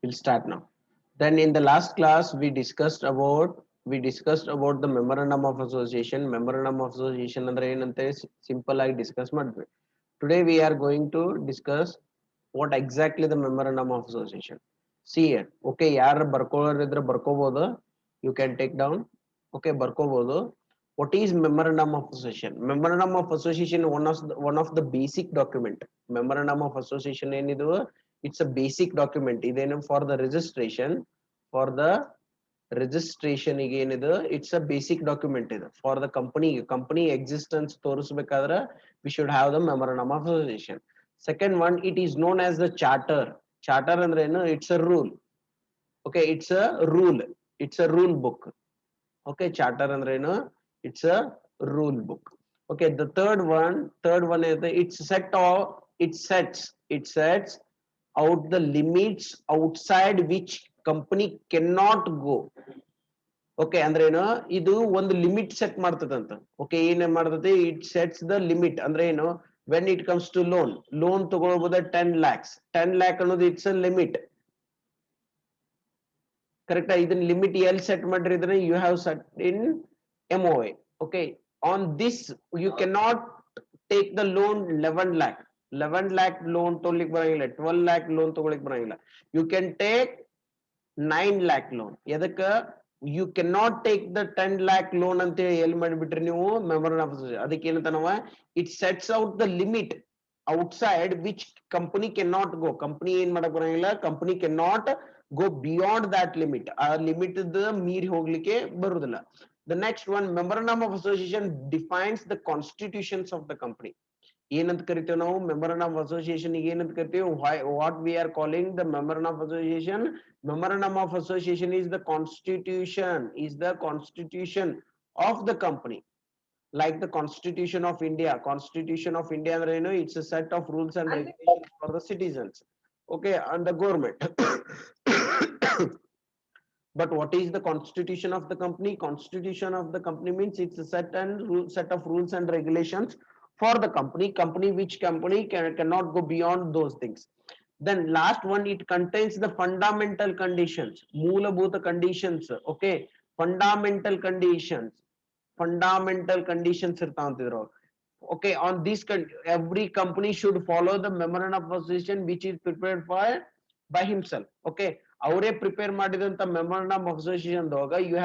We'll start now. Then in the last class we discussed about the memorandum of association. Memorandum of association ಅಂದ್ರೆ ಏನಂತೆ simple ಆಗಿ discuss ಮಾಡಿದ್ವಿ. Today we are going to discuss what exactly the memorandum of association. See here. Okay, ಯಾರು ಬರ್ಕೊಳ್ಳೋರಿದ್ರೆ ಬರ್ಕೋಬಹುದು. You can take down. Okay, ಬರ್ಕೋಬಹುದು. What is memorandum of association? Memorandum of association one of the basic document. Memorandum of association ಏನಿದು, it's a basic document. Iದೇನು for the registration ಏನಿದು, it's a basic document ಇದು for the company existence ತೋರಿಸಬೇಕಾದ್ರೆ we should have the memorandum of association. Second one, it is known as the charter ಅಂದ್ರೆ ಏನು, it's a rule. Okay, it's a rule book. Okay, charter ಅಂದ್ರೆ ಏನು, it's a rule book. Okay, the third one is it sets out the limits outside which company cannot go. Okay ಅಂದ್ರೆ ಏನು, ಇದು ಒಂದು limit set ಮಾಡ್ತದಂತ. Okay, ಏನ್ ಮಾಡ್ತದೆ, it sets the limit ಅಂದ್ರೆ ಏನು, when it comes to loan ತಗೊಳ್ಬೋದ 10 lakh ಅನ್ನೋದು ಇಟ್ಸ್ ಅ ಲಿಮಿಟ್. ಕರೆಕ್ಟಾ? ಇದನ್ನ ಲಿಮಿಟ್ ಎಲ್ಲಿ ಸೆಟ್ ಮಾಡಿದ್ರೆ you have set in MOA. Okay, on this you can not take the loan 11 lakh loan ತಗೊಳ್ಳಿಕ್ ಬರಂಗಿಲ್ಲ, 12 lakh ಲೋನ್ ತಗೊಳ್ಳಿಕ್ ಬರಂಗಿಲ್ಲ. You can take 9 lakh loan. ಎದಕ್ಕ? You can not take the 10 lakh loan ಅಂತ ಎಲ್ಲಿ ಮಾಡಿಬಿಟ್ರಿ ನೀವು, ಮೆಮೊರನ್ ಆಫ್ ಅಸೋಸಿಯೇಷನ್. ಅದಕ್ಕೆ ಏನಂತಾನವ, it sets out the limit outside which company can not go. Company ಏನ್ ಮಾಡಕ್ ಬರಂಗಿಲ್ಲ, company can not go beyond that limit. ಆ ಲಿಮಿಟ್ ಮೀರಿ ಹೋಗ್ಲಿಕ್ಕೆ ಬರುದಿಲ್ಲ. The next one, memorandum of association defines the constitutions of the company. ಏನಂತ ಕರಿತೇವೆ ನಾವು ಮೆಮೊರನ್ ಆಫ್ ಅಸೋಸಿಯೇಷನ್? ಏನಂತ ಕರಿತೀವಿ? What we are calling the memorandum of association? Memorandum of association is the constitution of the company, like the constitution of India. Constitution of India ಅಂದ್ರೆ ಏನು, it's a set of rules and regulations for the citizens, okay, and the government. But what is the constitution of the company? Constitution of the company means it's a set of rules and regulations for the company which company cannot go beyond those things. Then last one, it contains the fundamental conditions, ಮೂಲಭೂತ conditions. Okay, fundamental conditions ಇರ್ತಾವಂತಿದ್ರು. Okay, on this every company should follow the memorandum of association which is prepared by himself. Okay, ಅವರೇ prepare ಮಾಡಿದಂತ memorandum of association ದೊಳಗ you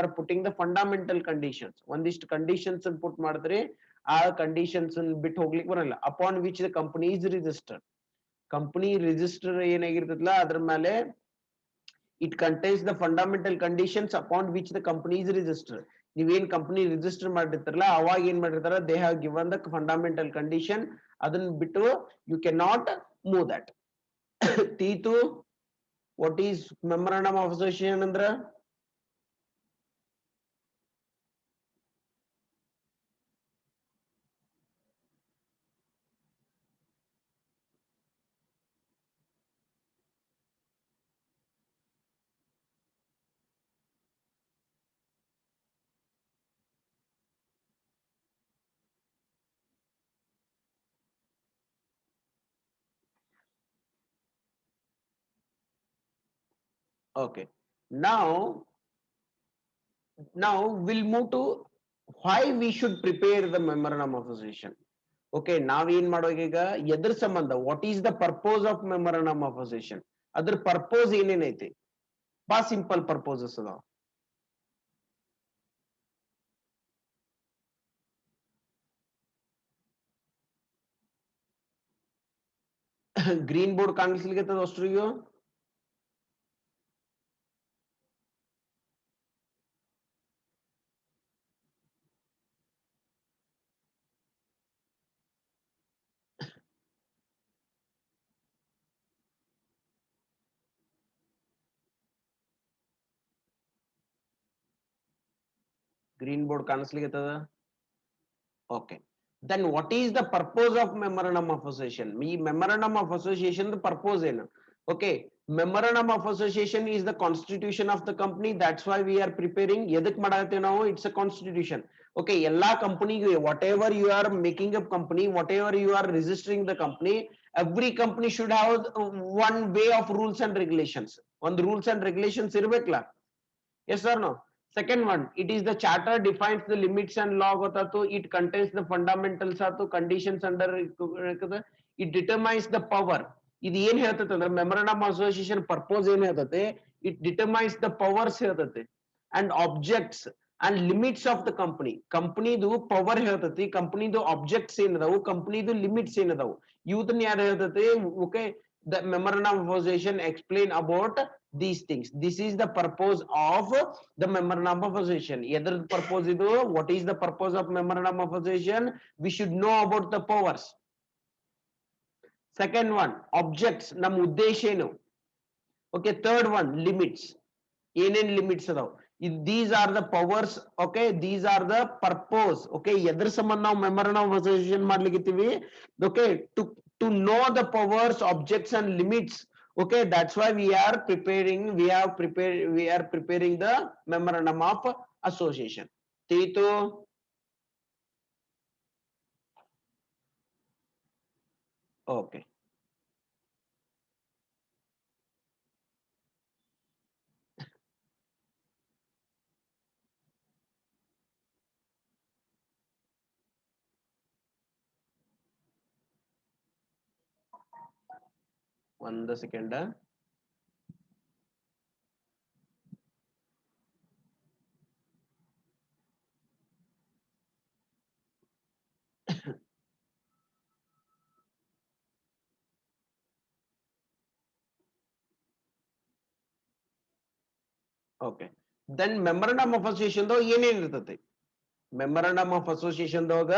are putting the fundamental conditions. ಒಂದಿಷ್ಟು conditions put ಮಾಡಿದ್ರೆ ಆ conditions ಬಿಟ್ಟು ಹೋಗ್ಲಿಕ್ಕೆ ಬರಲ್ಲ. Upon which the company is registered. Company register ಏನಾಗಿರ್ತದಲ್ಲ ಅದ್ರ ಮೇಲೆ it contains the fundamental conditions upon which the company is registered. ನೀವೇನ್ ಕಂಪನಿ ರಿಜಿಸ್ಟರ್ ಮಾಡಿರ್ತಾರಲ್ಲ ಅವಾಗ ಏನ್ ಮಾಡಿರ್ತಾರ, they have given the fundamental condition. ಅದನ್ನ ಬಿಟ್ಟು you can not move that. ತೀತು, what is memorandum of association andra? Okay, now we'll move to why we should prepare the memorandum of association. Okay, ನಾವ್ ಏನ್ ಮಾಡೋಗ ಈಗ ಎದ್ರ ಸಂಬಂಧ, what is the purpose of memorandum of association? ಅದ್ರ purpose ಏನೇನೈತಿ? ಬಾ simple purposes ಅದಾವ. Green board ಕಾಣಿಸ್ಲಿಕ್ಕೆ ಅಷ್ಟ್ರಿಗೂ ಗ್ರೀನ್ ಬೋರ್ಡ್ ಕಾಣಿಸ್ಲಿಕ್ಕೆ? Okay, then what is the purpose of memorandum of association? Me memorandum of association the purpose ಏನು? Okay, memorandum of association is the constitution of the company. That's why we are preparing. ಎದಕ್ ಮಾಡಾಕತ್ತೀವಿ ನಾವು? It's a constitution. Okay, ಎಲ್ಲಾ ಕಂಪನಿಗೆ whatever you are making a company, whatever you are registering the company, Every company should have one way of rules and regulations. One rules and regulations ಇರ್ಬೇಕಲ್ಲ. Yes or no? Second one, it is the charter defines the limits and law ಗೊತ್ತಾತು. It contains the fundamentals ಆತು, conditions under it determines the power. ಇದು ಏನ್ ಹೇಳ್ತೈತೆ ಅಂದ್ರೆ memorandum association purpose ಏನ್ ಹೇಳ್ತೈತೆ, it determines the powers ಹೇಳ್ತೈತೆ and objects and limits of the company. ಕಂಪನಿದು power ಹೇಳ್ತೈತಿ, ಕಂಪನಿದು ಆಬ್ಜೆಕ್ಟ್ಸ್ ಏನದಾವು, ಕಂಪನಿದು ಲಿಮಿಟ್ಸ್ ಏನದಾವು, ಇವತ್ತನ್ನ ಯಾರು ಹೇಳ್ತೈತಿ. Okay, the memorandum of association explain about these things. This is the purpose of the memorandum of association. Either purpose idu, what is the purpose of memorandum of association? We should know about the powers. Second one, objects, nam uddesha enu. Okay, third one, limits. Enen limits adav. These are the powers. Okay, these are the purpose. Okay, ಎದ್ರ ಸಂಬಂಧ ನಾವು memorandum of association ಮಾಡ್ಲಿಕ್ಕಿದ್ದೀವಿ. Okay, to know the powers, objects and limits. Okay, that's why we are preparing the memorandum of association. Tito. Okay. One second. Okay, then memorandum of association though ಏನೇನ್ ಇರ್ತೈತಿ. Memorandum of association ದಾಗ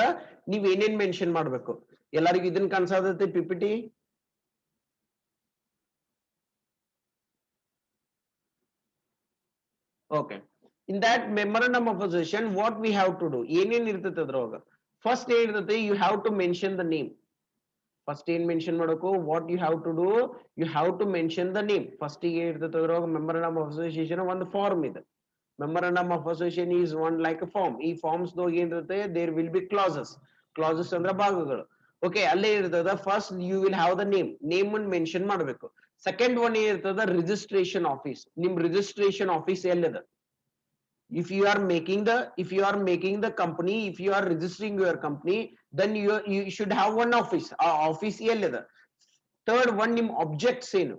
ನೀವ್ ಏನೇನ್ mention ಮಾಡ್ಬೇಕು. ಎಲ್ಲರಿಗೂ ಇದನ್ನ ಕನ್ಸಾದೈತಿ PPT. Okay, in that memorandum of association what we have to do, ಏನೇನ್ ಇರ್ತೈತಿ ಅದ್ರೊಳಗ. ಫಸ್ಟ್ ಏನ್ ಇರ್ತೈತಿ, you have to mention the name. First ಏನ್ ಮೆನ್ಷನ್ ಮಾಡಬೇಕು, what you have to do, you have to mention the name. First ಏನ್ ಇರ್ತೈತಿ ಅದ್ರೊಳಗ ಮೆಮೊರಂಡಮ್ ಆಫ್ ಅಸೋಸಿಯೇಷನ್ ಒಂದು ಫಾರ್ಮ್ ಇದೆ. Memorandum of association is one like a form. ಈ forms ದಾಗ ಏನಿರುತ್ತೆ, there will be clauses. Clauses ಅಂದ್ರೆ ಭಾಗಗಳು. ಓಕೆ, ಅಲ್ಲೇ ಇರ್ತದ. First you will have the name. Name ಅನ್ನು ಮೆನ್ಷನ್ ಮಾಡಬೇಕು. ಸೆಕೆಂಡ್ ಒನ್ ಏನಿರ್ತದ, ರಿಜಿಸ್ಟ್ರೇಷನ್ ಆಫೀಸ್. ನಿಮ್ ರಿಜಿಸ್ಟ್ರೇಷನ್ ಆಫೀಸ್ ಎಲ್ಲಿದೆ. If you are making the company, if you are registering your company, then you should have one office. Office ಎಲ್ಲಿದೆ. Third one, ನಿಮ್ objects ಏನು,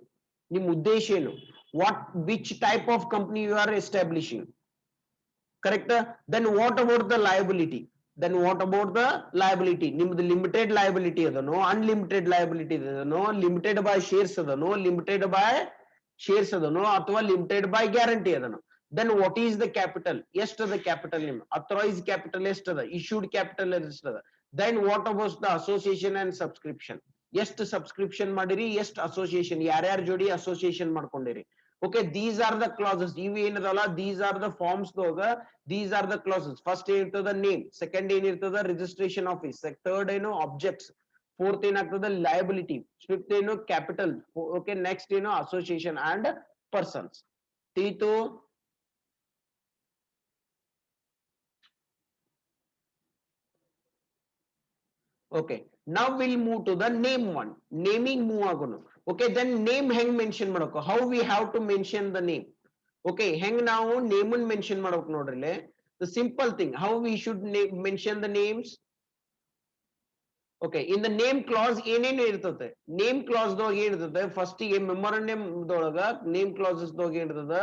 ನಿಮ್ ಉದ್ದೇಶ ಏನು, which type of company you are establishing. Correct. Then what about the liability? ನಿಮ್ದು limited liability ಅದನೋ, unlimited liability ಅದನೋ, limited by shares ಅದನೋ, ಲಿಮಿಟೆಡ್ ಬೈ ಶೇರ್ಸ್ ಅದನೋ, ಅಥವಾ ಲಿಮಿಟೆಡ್ ಬೈ ಗ್ಯಾರಂಟಿ ಅದನೋ. Then what is the capital? ಎಷ್ಟದ capital ನಿಮ್ authorised capital ಎಷ್ಟದ, ಇಶ್ಯೂಡ್ ಕ್ಯಾಪಿಟಲ್ ಎಷ್ಟದ. Then what about the association and subscription? ಎಷ್ಟು ಸಬ್ಸ್ಕ್ರಿಪ್ಷನ್ ಮಾಡಿರಿ, ಎಷ್ಟು ಅಸೋಸಿಯೇಷನ್, ಯಾರ್ಯಾರ ಜೋಡಿ ಅಸೋಸಿಯೇಷನ್ ಮಾಡ್ಕೊಂಡಿರಿ. Okay, these are the clauses. ಇವು ಏನದಲ್ಲ, these are the forms ದೋಗ, these are the clauses. First ಏನಿರ್ತದ ನೇಮ್, ಸೆಕೆಂಡ್ ಏನಿರ್ತದ ರಿಜಿಸ್ಟ್ರೇಷನ್ ಆಫೀಸ್, ಥರ್ಡ್ ಏನು ಆಬ್ಜೆಕ್ಟ್ಸ್, ಫೋರ್ತ್ ಏನಾಗ್ತದ ಲಯಬಿಲಿಟಿ, ಫಿಫ್ತ್ ಏನು ಕ್ಯಾಪಿಟಲ್. ಓಕೆ, ನೆಕ್ಸ್ಟ್ ಏನು ಅಸೋಸಿಯೇಷನ್ ಅಂಡ್ ಪರ್ಸನ್ಸ್. ತೀತು. Okay, now we'll move to the name one. Naming move ಆಗೋಣ. Okay, then name ಹೆಂಗ್ mention ಮಾಡಬೇಕು, how we have to mention the name. Okay, ಹೆಂಗ್ ನಾವು name ಅನ್ನು mention ಮಾಡಬೇಕು ನೋಡ್ರಿ. The simple thing, how we should mention the names. Okay, in the name clause ಏನೇನು ಇರ್ತದೆ, ನೇಮ್ ಕ್ಲಾಸ್ ದಾಗ ಏನಿರ್ತದೆ, ಫಸ್ಟ್ ಗೆ ಮೆಮೊರಂಡಮ್ ದೊಳಗ ನೇಮ್ ಕ್ಲಾಸಸ್ ದಾಗ ಏನಿರ್ತದ.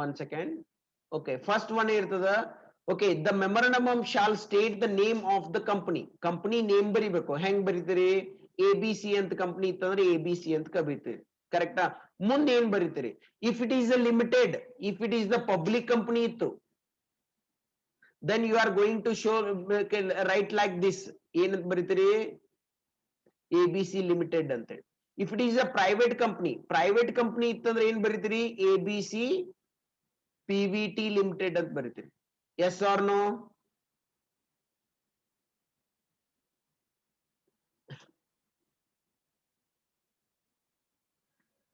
One second. Okay, first one ಇರ್ತದ. Okay, the memorandum shall state the name of the company. Company name ಬರಿಬೇಕು. ಹೆಂಗ್ ಬರಿತೀರಿ, ABC ಅಂತ ಕಂಪನಿ ಇತ್ತಂದ್ರೆ ABC ಅಂತ ಬರಿತೀರಿ. ಕರೆಕ್ಟಾ. ಮುಂದೆ ಏನ್ ಬರಿತೀರಿ, if it is a limited, if it is the public company ಇತ್ತು, then you are going to show, write like this. ಏನ್ ಬರಿತೀರಿ, ABC limited ಅಂತ. If it is a private company ಇತ್ತಂದ್ರೆ ಏನ್ ಬರಿತೀರಿ, ABC PVT limited ಅಂತ ಬರಿತೀರಿ. Yes or no?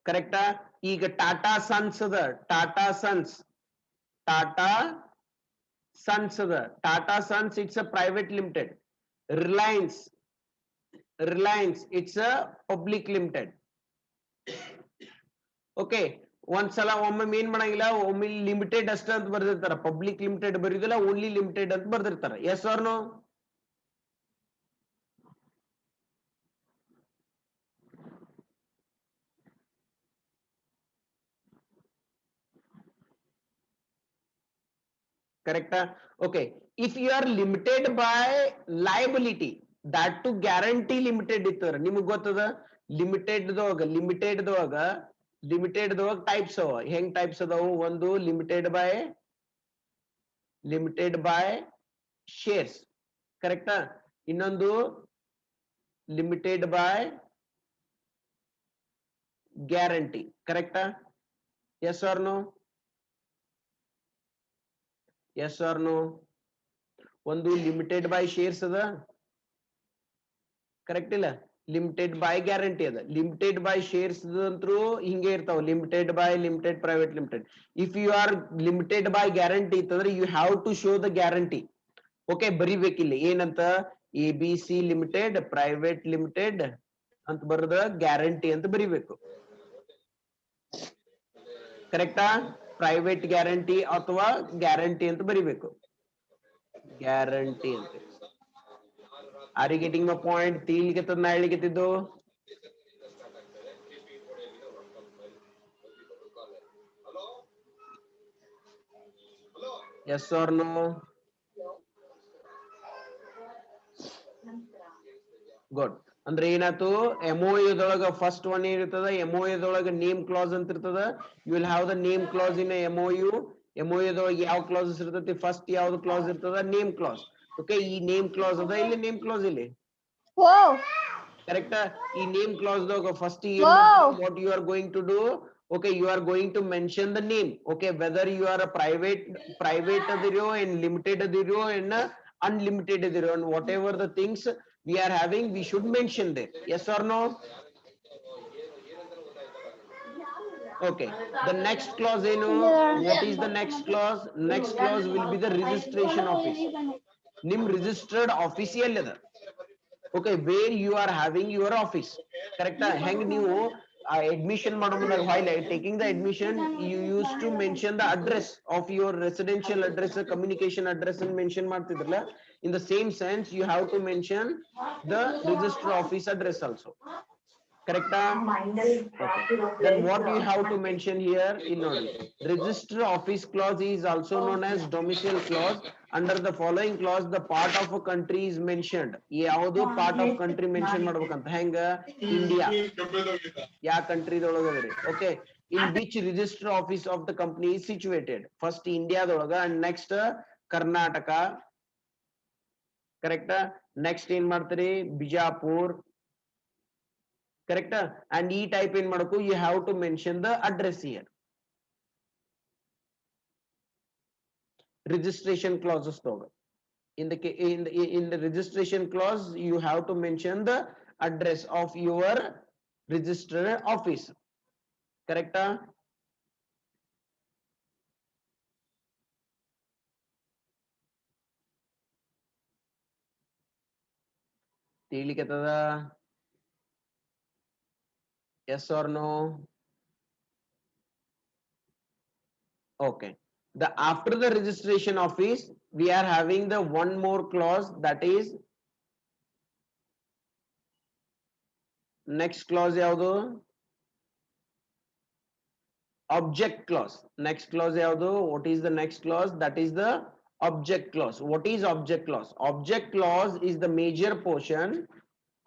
ಕರೆಕ್ಟಾ. ಈಗ Tata sons ಅದ, Tata sons ಅದ, Tata sons it's a private limited. Reliance Reliance, it's a public limited. Okay, ಒಂದ್ಸಲ ಒಮ್ಮೆ ಏನ್ ಮಾಡಂಗಿಲ್ಲ, ಒಮ್ಮೆ ಲಿಮಿಟೆಡ್ ಅಷ್ಟ ಅಂತ ಬರ್ದಿರ್ತಾರ, ಪಬ್ಲಿಕ್ ಲಿಮಿಟೆಡ್ ಬರೀದಿಲ್ಲ, ಓನ್ಲಿ ಲಿಮಿಟೆಡ್ ಅಂತ ಬರ್ದಿರ್ತಾರ. Yes or no? Correct? Okay, if you are limited by liability, that to guarantee limited ಇತ್ತಂದ್ರ ನಿಮಗ್ ಗೊತ್ತದ ಲಿಮಿಟೆಡ್ ದೊಳಗ ಟೈಪ್ಸ್ ಅವ. ಹೆಂಗ್ ಟೈಪ್ಸ್ ಅದಾವು? ಒಂದು ಲಿಮಿಟೆಡ್ ಬೈ ಶೇರ್ಸ್, ಕರೆಕ್ಟಾ? ಇನ್ನೊಂದು ಲಿಮಿಟೆಡ್ ಬೈ ಗ್ಯಾರಂಟಿ, ಕರೆಕ್ಟಾ? Yes or no? Yes or no? ಒಂದು ಲಿಮಿಟೆಡ್ ಬೈ ಶೇರ್ಸ್ ಅದ, ಕರೆಕ್ಟ್ ಇಲ್ಲ? ಲಿಮಿಟೆಡ್ ಬೈ ಗ್ಯಾರಂಟಿ ಅದ. ಲಿಮಿಟೆಡ್ ಬೈ ಶೇರ್ಸ್ ಅಂತೂ ಹಿಂಗೆ ಇರ್ತಾವ, limited by limited private limited. If you are limited by guarantee ಇತ್ತಂದ್ರೆ you have to show the guarantee. Okay, ಬರಿಬೇಕಿಲ್ಲ ಏನಂತ? A B C limited private limited ಅಂತ ಬರದ ಗ್ಯಾರಂಟಿ ಅಂತ ಬರಿಬೇಕು, ಕರೆಕ್ಟಾ? ಪ್ರೈವೇಟ್ ಗ್ಯಾರಂಟಿ ಅಥವಾ ಗ್ಯಾರಂಟಿ ಅಂತ ಬರಿಬೇಕು, ಗ್ಯಾರಂಟಿ ಅಂತ. Are you getting my point? ತೀಲಿಗೆತ್ತದ ನಾ ಹೇಳಿಗೆತ್ತಿದ್ದು? Yes or no? ಗುಡ್. ಅಂದ್ರೆ ಏನಾಯ್ತು? MOU ಫಸ್ಟ್ ಒನ್ ಏನಿರ್ತದ, MOU ನೇಮ್ ಕ್ಲಾಸ್ ಅಂತ ಇರ್ತದ. You will have the name clause in MOU. MOU ಯಾವ ಕ್ಲಾಸಸ್ ಇರ್ತೈತಿ? ಫಸ್ಟ್ ಯಾವ್ದು ಕ್ಲಾಸ್ ಇರ್ತದ? Name clause. ಓಕೆ, ಈ ನೇಮ್ ಕ್ಲಾಸ್ ಅದ ಇಲ್ಲಿ, ನೇಮ್ ಕ್ಲಾಸ್ ಇಲ್ಲಿ, ಕರೆಕ್ಟಾ? ಈ name clause first what you are going to do? Okay, you are going to mention the name. Okay, whether you are a private adiro and limited adiro and unlimited adiro, and whatever the things we are having, we should mention there. Yes or no? Okay, the next clause what is the next clause? Next clause will be the registration office. Nim registered official leather. Okay, where you are having your office, correct? Hang ನೀವು admission ಮಾಡುವಾಗ while taking the admission, you used to mention the address of your residential address, communication address and mention ಮಾಡ್ತಿದ್ರಲ್ಲ. In the same sense, you have to mention the register office address also, correct? Okay. Then what you have to mention here in register office clause is also known as domicile clause. Under the following clause, the part of a country is mentioned. ಯಾವುದು part of country mention ಮಾಡ್ಬೇಕಂತ? ಹೆಂಗ? India. ಯಾವ country ದೊಳಗದ್ರಿ? Okay, in which register office of the company is situated? First India ದೊಳಗ, and next Karnataka, correct? Next ಏನ್ ಮಾಡ್ತೀರಿ? Bijapur, correct? And e type in ಮಾಡಕು, you have to mention the address here. Registration clauses though, in the registration clause, you have to mention the address of your registered office, correct? ತಿಳಿಕತ್ತದ? Yes or no? Okay, the after the registration office, we are having the one more clause, that is next clause ಯಾವುದು? Object clause. Next clause ಯಾವುದು? What is the next clause? That is the object clause. What is object clause? Object clause is the major portion.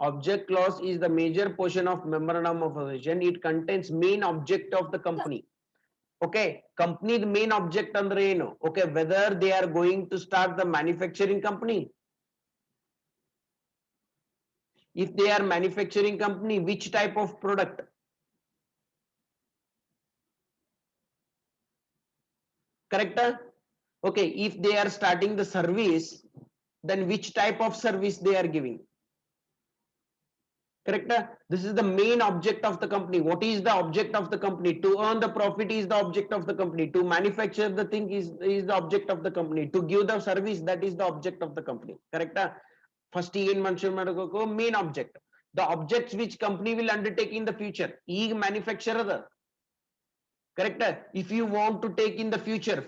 Object clause is the major portion of memorandum of association. It contains main object of the company. Okay, company the main object ಅಂದ್ರೆ ಏನು? Okay, whether they are going to start the manufacturing company. If they are manufacturing company, which type of product? Correct? Okay, if they are starting the service, then which type of service they are giving? Correct? This is the main object of the company. What is the object of the company? To earn the profit is the object of the company. To manufacture the thing is the object of the company. To give the service, that is the object of the company. Correct? First in mention main object. the objects which company will undertake in the future. ಈಗ manufacturer ಅದ correct. If you want to take in the future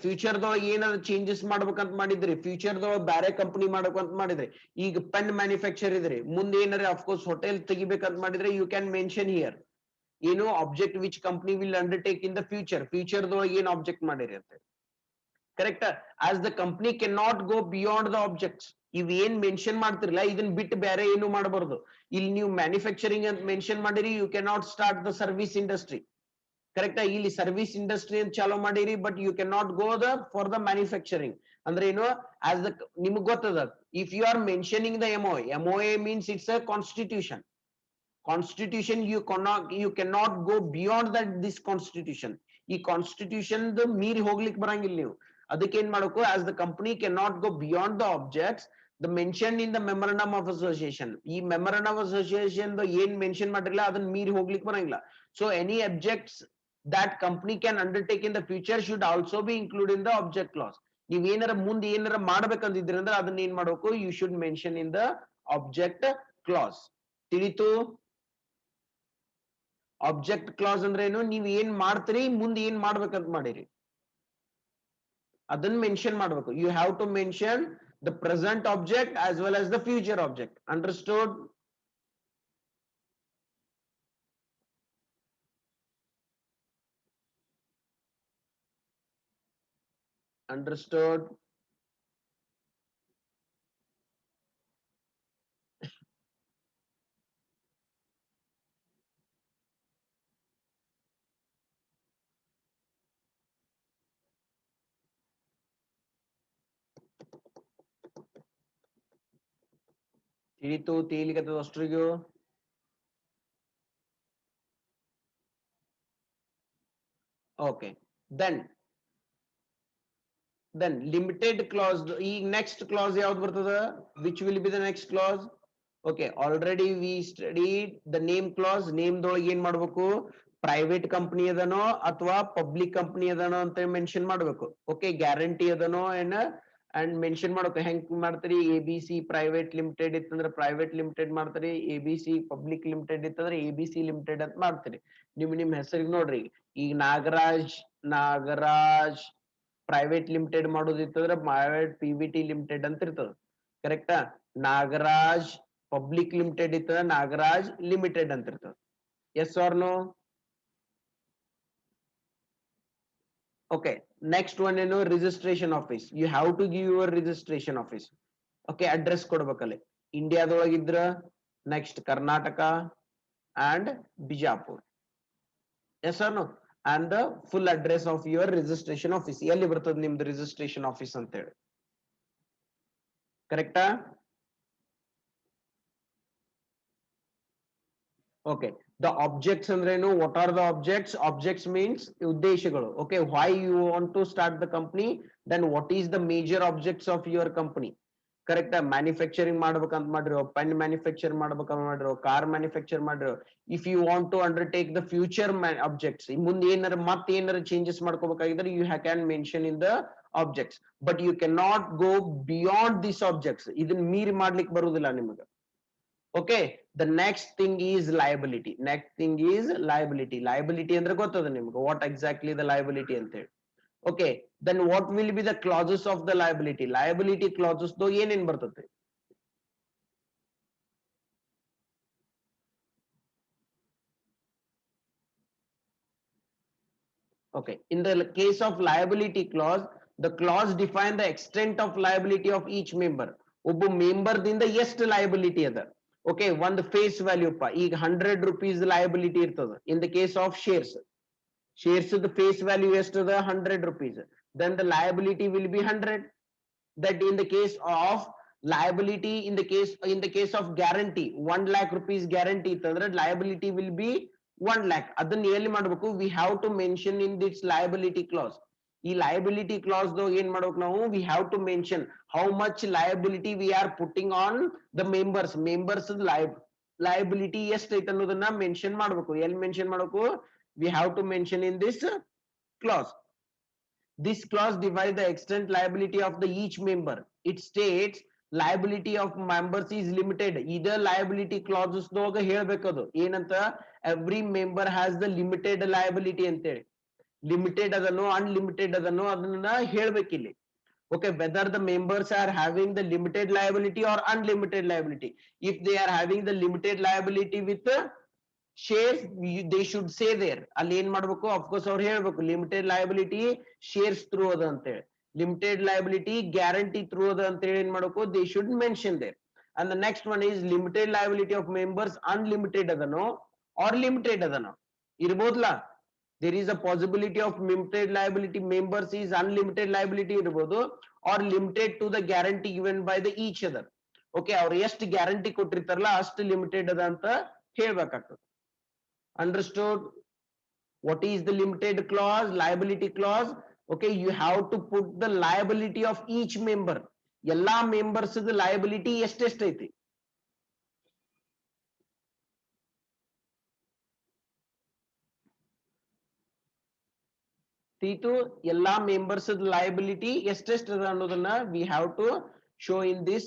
ದೊಳಗೆ ಏನಾದ್ರು changes ಮಾಡ್ಬೇಕಂತ ಮಾಡಿದ್ರಿ, future ದೊಳಗೆ ಬೇರೆ company ಮಾಡ್ಬೇಕಂತ ಮಾಡಿದ್ರಿ, ಈಗ ಪೆನ್ ಮ್ಯಾನುಫ್ಯಾಕ್ಚರ್ ಇದ್ರಿ, ಮುಂದೆ ಏನಾರ ಅಫ್ಕೋರ್ಸ್ ಹೋಟೆಲ್ ತೆಗಿಬೇಕಂತ ಮಾಡಿದ್ರೆ ಯು ಕ್ಯಾನ್ ಮೆನ್ಷನ್ ಹಿಯರ್ ಏನು object which company will undertake in the future ದೊಳಗೆ ಏನ್ ಆಬ್ಜೆಕ್ಟ್ ಮಾಡಿರಿ ಅಂತ. Correct. As the company can not go beyond the objects. ಇವ್ ಏನ್ ಮೆನ್ಷನ್ ಮಾಡ್ತಿರಲ್ಲ ಇದನ್ನ ಬಿಟ್ಟು ಬೇರೆ ಏನು ಮಾಡಬಾರ್ದು. ಇಲ್ಲಿ ನೀವು ಮ್ಯಾನುಫ್ಯಾಕ್ಚರಿಂಗ್ ಅಂತ ಮೆನ್ಷನ್ ಮಾಡಿರಿ, you can not start the service industry. Correct. ಇಲ್ಲಿ ಸರ್ವಿಸ್ ಇಂಡಸ್ಟ್ರಿ ಅಂತ ಚಾಲೂ ಮಾಡಿರಿ, but you can not go the for the manufacturing. ಅಂದ್ರೆ ಏನು, ಆಸ್ ದ ನಿಮ್ಗೆ ಗೊತ್ತದ, if you are mentioning the MOA means it's a constitution you cannot go beyond that this constitution. ಈ constitution ಮೀರಿ ಹೋಗ್ಲಿಕ್ಕೆ ಬರಂಗಿಲ್ಲ ನೀವು. ಅದಕ್ಕೆ ಏನ್ ಮಾಡಬೇಕು, as the company can not go beyond the objects the mention in the memorandum of association. ಈ memorandum of association ಏನ್ ಮೆನ್ಷನ್ ಮಾಡಿರಲ್ಲ ಅದನ್ನ ಮೀರಿ ಹೋಗ್ಲಿಕ್ಕೆ ಬರಂಗಿಲ್ಲ. So any objects that company can undertake in the future should also be included in the object clause. ನೀವ್ ಏನಾರ ಮುಂದೆ ಏನಾರ ಮಾಡ್ಬೇಕಂತಿದ್ರಿ ಅಂದ್ರೆ ಅದನ್ನ ಏನ್ ಮಾಡ್ಬೇಕು, you should mention in the object clause. ತಿಳಿತು? ಆಬ್ಜೆಕ್ಟ್ ಕ್ಲಾಸ್ ಅಂದ್ರೆ ಏನು, ನೀವ್ ಏನ್ ಮಾಡ್ತೀರಿ, ಮುಂದೆ ಏನ್ ಮಾಡ್ಬೇಕಂತ ಮಾಡಿರಿ ಅದನ್ನ ಮೆನ್ಷನ್ ಮಾಡ್ಬೇಕು. You have to mention the present object as well as the future object. Understood? Understood? ತಿಳಿತು? ತೇಲಿಕತ್ತದ ಅಷ್ಟ್ರಿಗೂ? ಓಕೆ. then limited clause, ಈ next clause ಯಾವ್ದು ಬರ್ತದ, which will be the next clause? okay, already we studied the name clause. Name ದೊಳಗೆ ಏನ್ ಮಾಡ್ಬೇಕು, private company ಅದನೋ ಅಥವಾ ಪಬ್ಲಿಕ್ ಕಂಪನಿ ಅದನೋ ಅಂತ ಮೆನ್ಷನ್ ಮಾಡ್ಬೇಕು. ಓಕೆ, ಗ್ಯಾರಂಟಿ ಅದನೋ ಅಂಡ್ ಮೆನ್ಷನ್ ಮಾಡ್ಬೇಕು. ಹೆಂಗ್ ಮಾಡ್ತೀರಿ, ABC ಪ್ರೈವೇಟ್ ಲಿಮಿಟೆಡ್ ಇತ್ತಂದ್ರೆ ಪ್ರೈವೇಟ್ ಲಿಮಿಟೆಡ್ ಮಾಡ್ತೀರಿ, ABC ಪಬ್ಲಿಕ್ ಲಿಮಿಟೆಡ್ ಇತ್ತಂದ್ರೆ ABC ಲಿಮಿಟೆಡ್ ಅಂತ ಮಾಡ್ತೀರಿ. ನಿಮ್ ಹೆಸರಿಗೆ ನೋಡ್ರಿ, ಈಗ ನಾಗರಾಜ್ ಪ್ರೈವೇಟ್ ಲಿಮಿಟೆಡ್ ಮಾಡೋದಿತ್ತಂದ್ರೆ ಪ್ರೈವೇಟ್ PVT ಲಿಮಿಟೆಡ್ ಅಂತ ಇರ್ತದ. ಕರೆಕ್ಟಾ? ನಾಗರಾಜ್ ಪಬ್ಲಿಕ್ ಲಿಮಿಟೆಡ್ ಇತ್ತಂದ್ರೆ ನಾಗರಾಜ್ ಲಿಮಿಟೆಡ್ ಅಂತ ಇರ್ತದ. Yes or no? Okay, next one ಏನು, registration office. You have to give your registration office. Okay, address ಕೊಡ್ಬೇಕಲ್ಲಿ. ಇಂಡಿಯಾದೊಳಗಿದ್ರ next Karnataka and Bijapur. Yes or no? and the full address of your registration office. ಎಲ್ಲಿ ಬರ್ತದೆ ನಿಮ್ದು registration office ಅಂತ ಹೇಳಿ. ಕರೆಕ್ಟಾ? Okay, the objects ಅಂದ್ರೇನು, what are the objects means ಉದ್ದೇಶಗಳು. okay, why you want to start the company, then what is the major objects of your company. ಕರೆಕ್ಟಾ? Manufacturing ಮಾಡ್ಬೇಕಂತ ಮಾಡಿರೋ, ಪೆನ್ ಮ್ಯಾನುಫ್ಯಾಕ್ಚರ್ ಮಾಡ್ಬೇಕಂತ ಮಾಡಿರೋ, ಕಾರ್ ಮ್ಯಾನುಫ್ಯಾಕ್ಚರ್ ಮಾಡಿರೋ. If you want to undertake the future objects, ಮುಂದೆ ಏನಾರ ಮತ್ತೆ ಏನಾರ ಚೇಂಜಸ್ ಮಾಡ್ಕೋಬೇಕಾಗಿದ್ರೆ you can mention in the objects, but you can not go beyond this objects. ಇದನ್ನ ಮೀರಿ ಮಾಡ್ಲಿಕ್ಕೆ ಬರುವುದಿಲ್ಲ ನಿಮಗೆ. Okay, the next thing is liability. Liability ಅಂದ್ರೆ ಗೊತ್ತದ ನಿಮ್ಗೆ, ವಾಟ್ ಎಕ್ಸಾಕ್ಟ್ಲಿ ದ ಲಯಬಿಲಿಟಿ ಅಂತ ಹೇಳಿ. okay, then what will be the clauses of the liability clauses though ಏನೇನ್ ಬರ್ತದೆ? okay, in the case of liability clause, the clause define the extent of liability of each member. ಒಬ್ಬ member ದಿಂದ ಎಷ್ಟು liability ಅದ. Okay, ಒಂದು face value ಪ, ಈಗ 100 rupees liability ಇರ್ತದ. ಇನ್ the case of shares the face value ಎಷ್ಟದ, 100 rupees. then the liability will be 100. that in the case of liability, in the case of guarantee, 1 lakh rupees guarantee ittandre liability will be 1 lakh. adanna ಎಲ್ಲಿ ಮಾಡಬೇಕು, we have to mention in this liability clause. ಈ liability clause do ಏನ್ ಮಾಡಬೇಕು ನಾವು, we have to mention how much liability we are putting on the members liability ಎಷ್ಟು ಐತೆ ಅನ್ನೋದನ್ನ mention ಮಾಡಬೇಕು. ಎಲ್ಲಿ ಮೆನ್ಷನ್ ಮಾಡಬೇಕು, we have to mention in this clause. This clause divides the extent liability of the each member. It states liability of members is limited. Either liability clauses ದೊಳಗ ಹೇಳ್ಬೇಕದು ಏನಂತ every member has the limited liability ಅಂತೇಳಿ limited ಅದನ್ನು unlimited ಅದನ್ನು ಅದನ್ನ ಹೇಳ್ಬೇಕಿಲ್ಲಿ. Okay, whether the members are having the limited liability or unlimited liability. If they are having the limited liability with the shares, they should say there ಅಲ್ಲಿ ಏನ್ ಮಾಡ್ಬೇಕು of course ಅವ್ರು ಹೇಳ್ಬೇಕು limited liability shares through ಅದ ಅಂತೇಳಿ limited liability guarantee through ಅದ ಅಂತೇಳಿ ಏನ್ ಮಾಡ್ಬೇಕು they should mention there. And the next one is limited liability of members unlimited ಅದನೋ or limited ಅದನೋ ಇರ್ಬೋದ್ಲಾ. There is a possibility of limited liability members is unlimited liability ಇರಬಹುದು or limited to the guarantee given by the each other. Okay, ಅವ್ರು ಎಷ್ಟು guarantee ಕೊಟ್ಟಿರ್ತಾರಲ್ಲ ಅಷ್ಟು limited ಅದ ಅಂತ ಹೇಳ್ಬೇಕಾಗ್ತದೆ. Understood? What is the limited clause? Liability clause. Okay, you have to put the liability of each member. ಎಲ್ಲಾ members the liability ಎಷ್ಟೆಷ್ಟೈತಿ ತೀತು ಎಲ್ಲಾ members the liability ಎಷ್ಟೆಷ್ಟದ ಅನ್ನೋದನ್ನ we have to show in this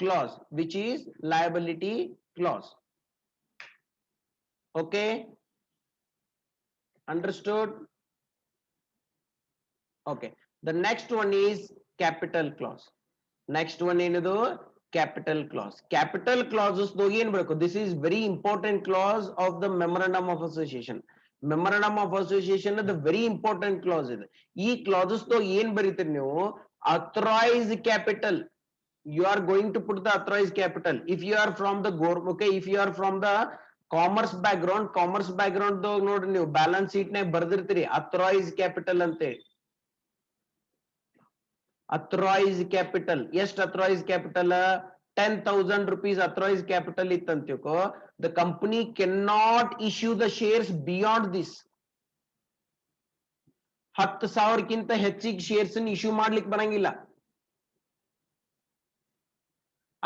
clause which is liability clause. Okay, understood? Okay, the next one is capital clause. Next one ಏನದು capital clause. Capital clauses ದೋಗ ಏನ್ ಬೇಕು, this is very important clause of the memorandum of association. Memorandum of association the very important clause ಇದೆ. ಈ clauses ದೋಗ ಏನ್ ಬರೀತೀರಿ ನೀವು, authorized capital, you are going to put the authorized capital. If you are from the government, okay, if you are from the commerce background ದೋಗ ನೋಡ್ರಿ ನೀವು balance sheet ನಾಗ ಬರ್ದಿರ್ತೀರಿ authorized capital ಅಂತೇಳಿ. authorized capital, ಎಷ್ಟು authorized capital 10,000 rupees authorized capital ಇತ್ತಂತಿಕೋ, the company cannot issue the shares beyond this. 10,000ಕ್ಕಿಂತ ಹೆಚ್ಚಿಗೆ shares issue ಮಾಡ್ಲಿಕ್ಕೆ ಬರಂಗಿಲ್ಲ.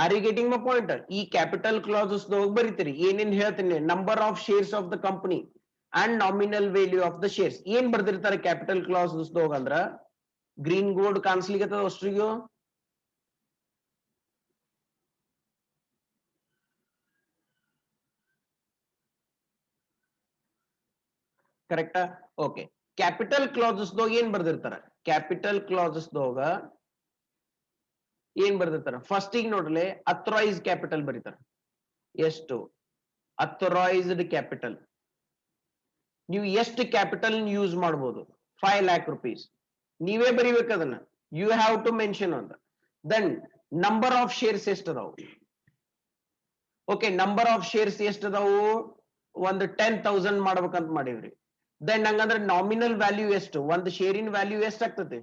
Are you getting my point? ಈ capital clauses ದೊಳಗೆ ಬರೀತೀರಿ ಏನೇನ್ ಹೇಳ್ತೀನಿ, number of shares of the company and nominal value of the shares. ಏನ್ ಬರ್ದಿರ್ತಾರೆ capital clauses ದೊಳಗೆ ಅಂದ್ರ ಗ್ರೀನ್ ಬೋರ್ಡ್ ಕಾಣಿಸ್ಲಿಕ್ಕೆ ಅಷ್ಟ್ರಿಗೂ ಕರೆಕ್ಟಾ? ಓಕೆ, ಕ್ಯಾಪಿಟಲ್ ಕ್ಲಾಸಸ್ ದೋಗ ಏನ್ ಬರ್ದಿರ್ತಾರ, ಕ್ಯಾಪಿಟಲ್ ಕ್ಲಾಸಸ್ ದೋಗ ಏನ್ ಬರ್ದಿರ್ತಾರ, ಫಸ್ಟ್ ಈಗ ನೋಡ್ಲಿ ಅಥರೈಸ್ ಕ್ಯಾಪಿಟಲ್ ಬರೀತಾರ. ಎಷ್ಟು ಅಥರೈಸ್ಡ್ ಕ್ಯಾಪಿಟಲ್, ನೀವು ಎಷ್ಟು ಕ್ಯಾಪಿಟಲ್ ಯೂಸ್ ಮಾಡಬಹುದು, 5 lakh rupees. ನೀವೇ ಬರೀಬೇಕು ಅದನ್ನ, ಯು ಹ್ಯಾವ್ ಟು ಮೆನ್ಷನ್ ಅಂತ. ದೆನ್ ನಂಬರ್ ಆಫ್ ಶೇರ್ಸ್ ಎಷ್ಟು ಅದಾವು, ಓಕೆ ನಂಬರ್ ಆಫ್ ಶೇರ್ಸ್ ಎಷ್ಟು ಅದಾವು, ಒಂದು 10,000 ಮಾಡ್ಬೇಕಂತ ಮಾಡಿವ್ರಿ. ದೆನ್ ಹಂಗಂದ್ರೆ ನಾಮಿನಲ್ ವ್ಯಾಲ್ಯೂ ಎಷ್ಟು, ಒಂದು ಶೇರಿನ ವ್ಯಾಲ್ಯೂ ಎಷ್ಟು ಆಗ್ತದೆ,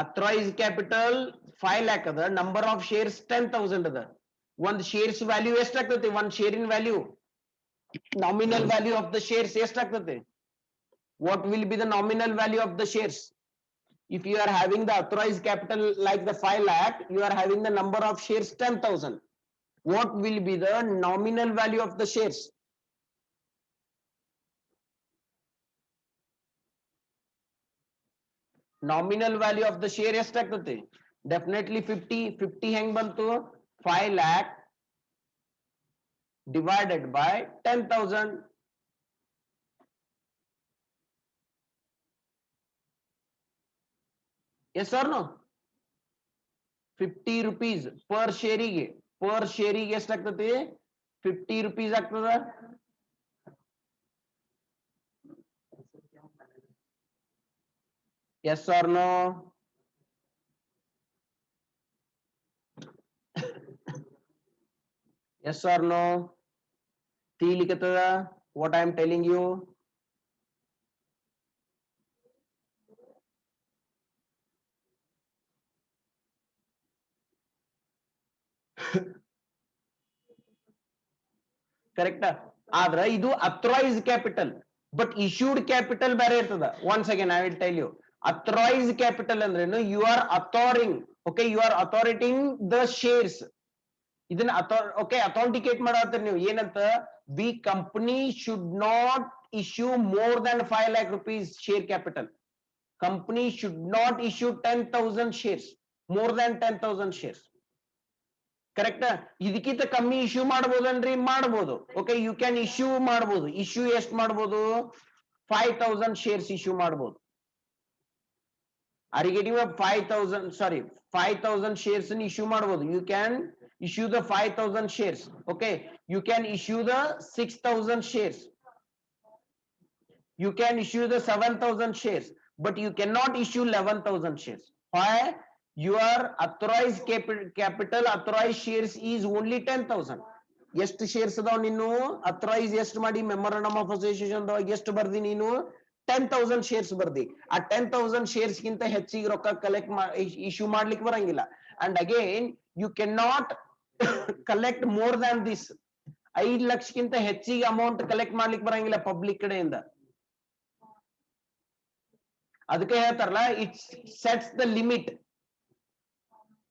ಅಥರೈಸ್ ಕ್ಯಾಪಿಟಲ್ 5 lakh ಅದ, ನಂಬರ್ ಆಫ್ ಶೇರ್ಸ್ 10,000 ಅದ, ಒಂದು ಶೇರ್ಸ್ ವ್ಯಾಲ್ಯೂ ಎಷ್ಟಾಗ್ತದೆ, ಒಂದು ಶೇರಿನ value nominal value of the shares ಎಷ್ಟಾಗ್ತದೆ, what will be the nominal value of the shares? If you are having the authorized capital like the 5 lakh, you are having the number of shares 10,000. What will be the nominal value of the shares? Nominal value of the share ಎಷ್ಟಾಗ್ತದೆ, definitely 50 ಹೆಂಗ್ ಬಂತು, 5 lakh divided by 10,000. Yes or no? 50 rupees per ಶೇರಿಗೆ, per ಶೇರಿಗೆ ಎಷ್ಟಾಗ್ತದೆ, 50 rupees ಆಗ್ತದ. Yes or no? Yes or no? ತಿಳಿಕತ್ತದ what I am telling you? Correct. ಆದ್ರ ಇದು authorised capital, but issued capital ಬೇರೆ ಇರ್ತದ. Once again I will tell you, authorised capital ಅಂದ್ರೇನು, you are authoring, okay you are authorising the shares. ಇದನ್ನ okay authenticate ಮಾಡತ್ತೀರಿ ನೀವು ಏನಂತ, the company should not issue more than 5 lakh rupees share capital. Company should not issue 10,000 shares. more than 10,000 shares. Correct. ಇದಕ್ಕಿಂತ ಕಮ್ಮಿ issue ಮಾಡಬಹುದನ್ರಿ? ಮಾಡಬಹುದು. Okay, you can issue ಮಾಡಬಹುದು. Issue ಎಷ್ಟು ಮಾಡಬಹುದು? 5,000 shares ಇಶ್ಯೂ ಮಾಡಬಹುದು. Are you getting a 5,000, sorry, 5,000 shares in issue ಮಾಡಬಹುದು. You can issue the 5,000 shares. Okay, you can issue the 6,000 shares. You can issue the 7,000 shares, but you cannot issue 11,000 shares. Why? Your authorized capital authorized shares is only 10,000. ಎಷ್ಟು shares ಅದಾವ ನೀನು? Authorise ಎಷ್ಟು ಮಾಡಿ memorandum of association ಎಷ್ಟು ಬರ್ದಿ ನೀನು? 10,000 shares ಬರ್ದಿ. ಆ 10,000 ಶೇರ್ಸ್ ಗಿಂತ ಹೆಚ್ಚಿಗೆ ರೊಕ್ಕ ಕಲೆಕ್ಟ್ ಇಶ್ಯೂ ಮಾಡ್ಲಿಕ್ಕೆ ಬರಂಗಿಲ್ಲ. And again you can not collect more than this. 5 ಲಕ್ಷಕ್ಕಿಂತ ಹೆಚ್ಚಿಗೆ ಅಮೌಂಟ್ ಕಲೆಕ್ಟ್ ಮಾಡ್ಲಿಕ್ಕೆ ಬರಂಗಿಲ್ಲ ಪಬ್ಲಿಕ್ ಕಡೆಯಿಂದ. ಅದಕ್ಕೆ ಹೇಳ್ತಾರಲ್ಲ, it sets the limit.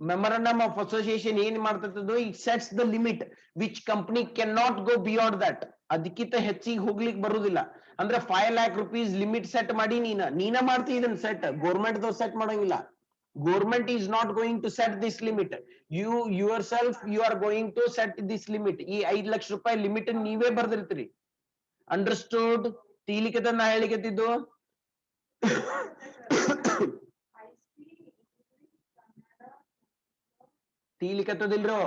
memorandum of association ಏನ್ ಮಾಡ್ತದ್ದು? it sets the limit which company cannot go beyond that. ಅದಕ್ಕಿಂತ ಹೆಚ್ಚಿಗೆ ಹೋಗ್ಲಿಕ್ಕೆ ಬರುದಿಲ್ಲ. ಅಂದ್ರೆ 5 lakh rupees ಲಿಮಿಟ್ ಸೆಟ್ ಮಾಡಿ ನೀನ ಮಾಡ್ತಿ ಇದನ್ನ ಸೆಟ್. ಗೌರ್ಮೆಂಟ್ ದೋ ಸೆಟ್ ಮಾಡಂಗಿಲ್ಲ. government is not going to set this limit. You yourself you are going to set this limit. ಈ 5 ಲಕ್ಷ ರೂಪಾಯಿ ಲಿಮಿಟ್ ನೀವೇ ಬರ್ದಿರ್ತೀರಿ. ಅಂಡರ್ಸ್ಟೂಡ್? ತಿಳಿಕದ ನಾ ಹೇಳಿಕತ್ತಿದ್ದು. ತಿಳಿಕತ್ತದಿಲ್ರೋ?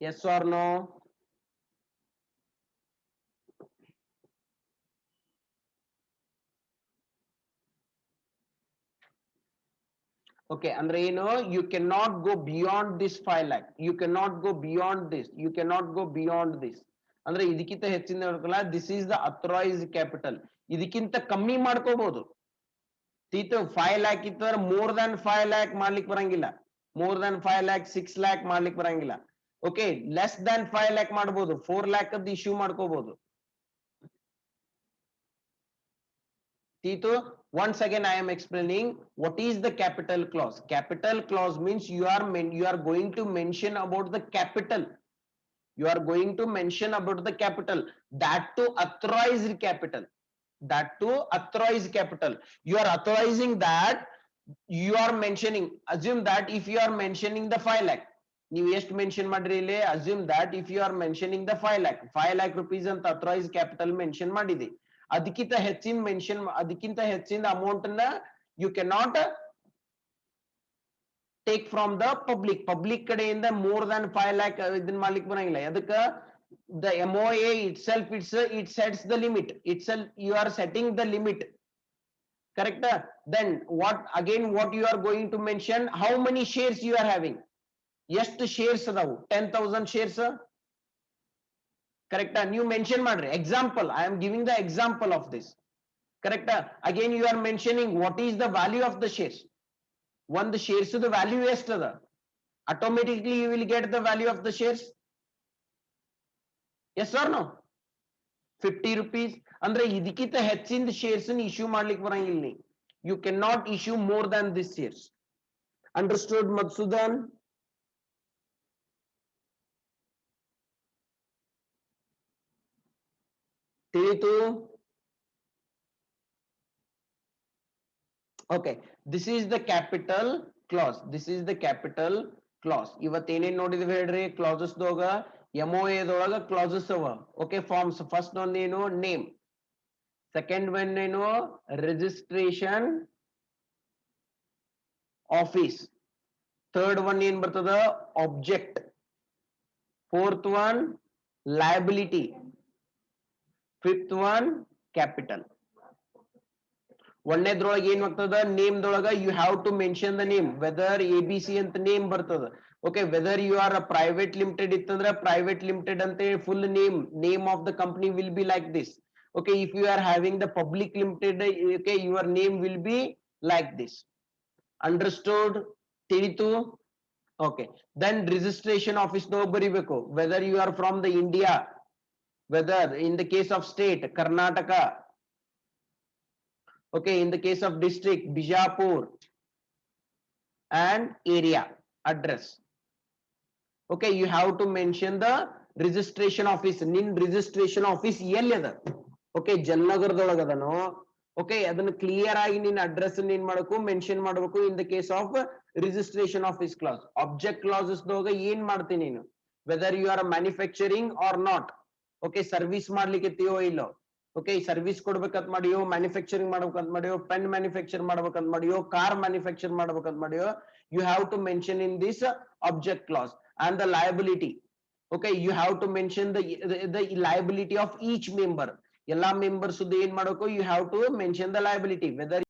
yes or no? okay, ಅಂದ್ರೆ ಏನು? you cannot go beyond this 5 lakh. you cannot go beyond this. you cannot go beyond this. ಅಂದ್ರೆ ಇದಕ್ಕಿಂತ ಹೆಚ್ಚಿನ ಹೇಳ್ಕಲ್ಲ, this is the authorized capital. ಇದಕ್ಕಿಂತ ಕಮ್ಮಿ ಮಾಡ್ಕೋಬಹುದು. 5 lakh ಇತ್ತಂದ್ರೆ more than 5 lakh ಮಾಡ್ಲಿಕ್ಕೆ ಬರಂಗಿಲ್ಲ. more than 5 lakh 6 lakh ಮಾಡ್ಲಿಕ್ಕೆ ಬರಂಗಿಲ್ಲ. ಓಕೆ, ಲೆಸ್ than 5 lakh ಮಾಡಬಹುದು. 4 lakh ಅದ್ ಇಶ್ಯೂ ಮಾಡ್ಕೋಬಹುದು. once again I am explaining what is the capital clause. Capital clause means you are going to mention about the capital. You are going to mention about the capital, that to authorized capital. That to authorized capital. You are authorizing that. You are mentioning, assume that if you are mentioning the 5 lakh, ನೀವು ಎಷ್ಟು mention ಮಾಡ್ರಿ ಇಲ್ಲಿ? assume that if you are mentioning the 5 lakh rupees ಅಂತ authorized capital mention ಮಾಡಿದಿ. ಅದಕ್ಕಿಂತ ಹೆಚ್ಚಿನ mention, ಅದಕ್ಕಿಂತ ಹೆಚ್ಚಿನ ಅಮೌಂಟ್ ನ you can not take from the public. Public ಕಡೆಯಿಂದ ಮೋರ್ ದನ್ 5 lakh ಇದನ್ನ ಮಾಡ್ಲಿಕ್ಕೆ ಬರಂಗಿಲ್ಲ. ಅದಕ್ಕೆ the MOA itself it sets the limit. Itself you are setting the limit. Correct? Then what you are going to mention? How many shares you are having? ಎಷ್ಟು shares ಅದಾವು? 10,000 shares. correct? ನೀವು mention ಮಾಡ್ರಿ. example, I am giving the example of this. correct? again you are mentioning what is the value of the shares. ಒಂದು shares the value ಎಷ್ಟು ಅದ? automatically you will get the value of the shares. yes or no? 50 rupees. ಅಂದ್ರೆ ಇದಕ್ಕಿಂತ ಹೆಚ್ಚಿನ shares issue ಮಾಡ್ಲಿಕ್ಕೆ ಬರಂಗಿಲ್ಲ. you cannot issue more than this shares. understood Madhusudan? ತಿಳಿತು? okay, this is the capital clause. this is the capital clause. ಇವತ್ತು ಏನೇನ್ ನೋಡಿದ್ವಿ ಹೇಳ್ರಿ clauses ದೊಳಗ? MOA ದೊಳಗ clauses ಅವ. okay, forms. first one ಏನು? name. second one ಏನು? registration office. third one ಏನ್ ಬರ್ತದ? object. fourth one liability. fifth one capital. ಒಂದನೇದ್ರೊಳಗೆ ಏನ್ ಬರ್ತದ? ನೇಮ್ ದೊಳಗ you have to mention the name, whether ABC ಅಂತ ನೇಮ್ ಬರ್ತದ. Okay, whether you are a private limited ಇತ್ತಂದ್ರೆ private limited ಅಂತ full name of the company will be like this. Okay, if you are having the public limited, okay, your name will be like this. Understood? ತಿಳಿತು? Okay, then registration office ದೊಳಗೆ ಬರಿಬೇಕು. Whether you are from the India, whether in the case of state Karnataka. okay, in the case of district Bijapur, and area address. okay, you have to mention the registration office. nin registration office ellada? okay, jalnagar dolagada no? Okay ಅದನ್ನ clear ಆಗಿ ನೀನ್ address ಏನ್ ಮಾಡಬೇಕು mention ಮಾಡಬೇಕು in the case of registration of is clause object clauses ಏನ್ ಮಾಡ್ತೀನಿ ನೀನು whether you are manufacturing or not okay service ಮಾಡ್ಲಿಕ್ಕೆ ಇಲ್ಲೋ ಓಕೆ ಸರ್ವಿಸ್ ಕೊಡ್ಬೇಕಂತ ಮಾಡಿಯೋ ಮ್ಯಾನುಫ್ಯಾಕ್ಚರಿಂಗ್ ಮಾಡ್ಬೇಕಂತ ಮಾಡಿಯೋ ಪೆನ್ ಮ್ಯಾನುಫ್ಯಾಕ್ಚರ್ ಮಾಡ್ಬೇಕಂತ ಮಾಡಿಯೋ ಕಾರ್ ಮ್ಯಾನುಫ್ಯಾಕ್ಚರ್ ಮಾಡ್ಬೇಕಂತ ಮಾಡಿಯೋ you have to mention in this object clause and the liability okay you have to mention the liability of each member ಎಲ್ಲ members ಏನ್ ಮಾಡಬೇಕು you have to mention the liability whether